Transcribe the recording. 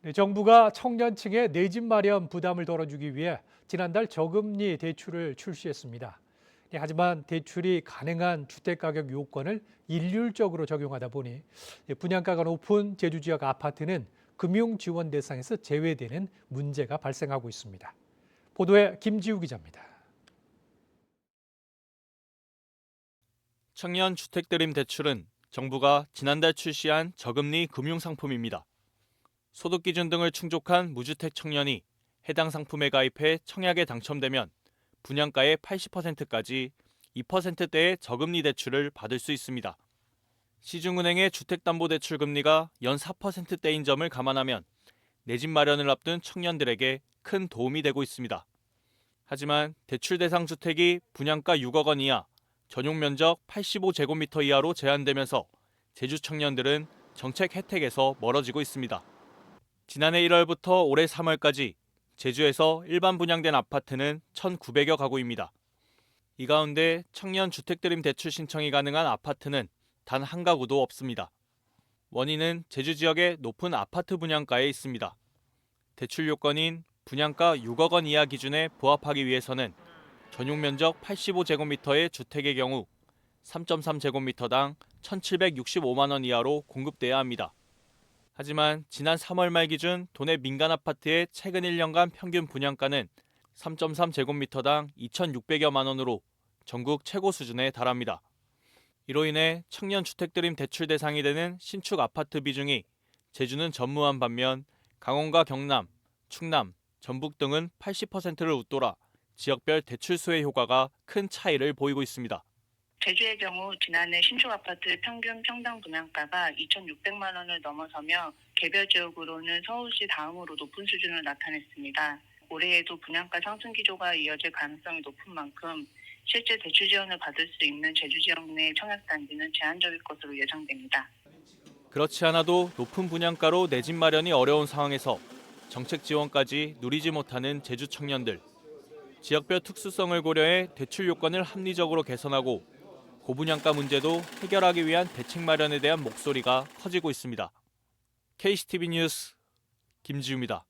네, 정부가 청년층의 내 집 마련 부담을 덜어주기 위해 지난달 저금리 대출을 출시했습니다. 네, 하지만 대출이 가능한 주택가격 요건을 일률적으로 적용하다 보니 분양가가 높은 제주 지역 아파트는 금융 지원 대상에서 제외되는 문제가 발생하고 있습니다. 보도에 김지우 기자입니다. 청년 주택드림 대출은 정부가 지난달 출시한 저금리 금융상품입니다. 소득 기준 등을 충족한 무주택 청년이 해당 상품에 가입해 청약에 당첨되면 분양가의 80%까지 2%대의 저금리 대출을 받을 수 있습니다. 시중은행의 주택담보대출 금리가 연 4%대인 점을 감안하면 내 집 마련을 앞둔 청년들에게 큰 도움이 되고 있습니다. 하지만 대출 대상 주택이 분양가 6억 원 이하, 전용 면적 85제곱미터 이하로 제한되면서 제주 청년들은 정책 혜택에서 멀어지고 있습니다. 지난해 1월부터 올해 3월까지 제주에서 일반 분양된 아파트는 1,900여 가구입니다. 이 가운데 청년 주택드림 대출 신청이 가능한 아파트는 단 한 가구도 없습니다. 원인은 제주 지역의 높은 아파트 분양가에 있습니다. 대출 요건인 분양가 6억 원 이하 기준에 부합하기 위해서는 전용 면적 85제곱미터의 주택의 경우 3.3제곱미터당 1,765만 원 이하로 공급돼야 합니다. 하지만 지난 3월 말 기준 도내 민간 아파트의 최근 1년간 평균 분양가는 3.3제곱미터당 2,600여만 원으로 전국 최고 수준에 달합니다. 이로 인해 청년 주택드림 대출 대상이 되는 신축 아파트 비중이 제주는 전무한 반면 강원과 경남, 충남, 전북 등은 80%를 웃돌아 지역별 대출 수혜 효과가 큰 차이를 보이고 있습니다. 제주의 경우 지난해 신축 아파트 평균 평당 분양가가 2,600만 원을 넘어서며 개별 지역으로는 서울시 다음으로 높은 수준을 나타냈습니다. 올해에도 분양가 상승 기조가 이어질 가능성이 높은 만큼 실제 대출 지원을 받을 수 있는 제주 지역 내 청약단지는 제한적일 것으로 예상됩니다. 그렇지 않아도 높은 분양가로 내 집 마련이 어려운 상황에서 정책 지원까지 누리지 못하는 제주 청년들. 지역별 특수성을 고려해 대출 요건을 합리적으로 개선하고 고분양가 문제도 해결하기 위한 대책 마련에 대한 목소리가 커지고 있습니다. KCTV 뉴스 김지우입니다.